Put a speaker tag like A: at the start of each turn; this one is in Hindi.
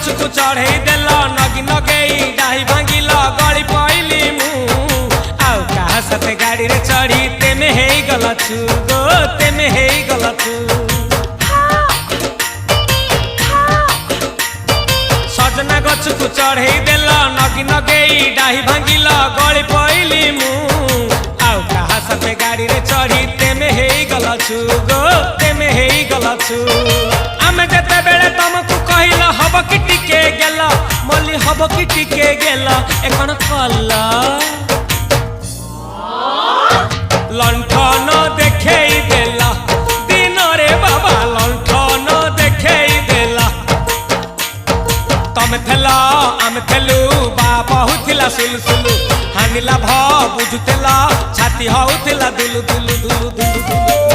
A: गछकु चढ़ई देल नगी नगेई डाही भांगिल गली पइली मु आउ कहा साथे गाड़ी रे चढ़ी तेमे हेई गलछु गो तेमे हेई गलछु सजना गछकु चढ़ई देल नगी नगेई डाही भांगिल गली पइली मु आउ कहा साथे गाड़ी रे चढ़ी तेमे हेई गलछु गो तेमे हेई गलछु आमे जेते बेले तुमको कहिला हब कि टिके गेला मल्ली हब कि टिके गेला एकन कल्ला लंठन देखेई देला दिन रे बाबा लंठन देखेई देला तमे थेला आमे थेलु बाबा हुथिला सुलसुलु हानिला भ बुझुतेला छाती हउथिला दुलु दुलु दुलु दुलु दुलु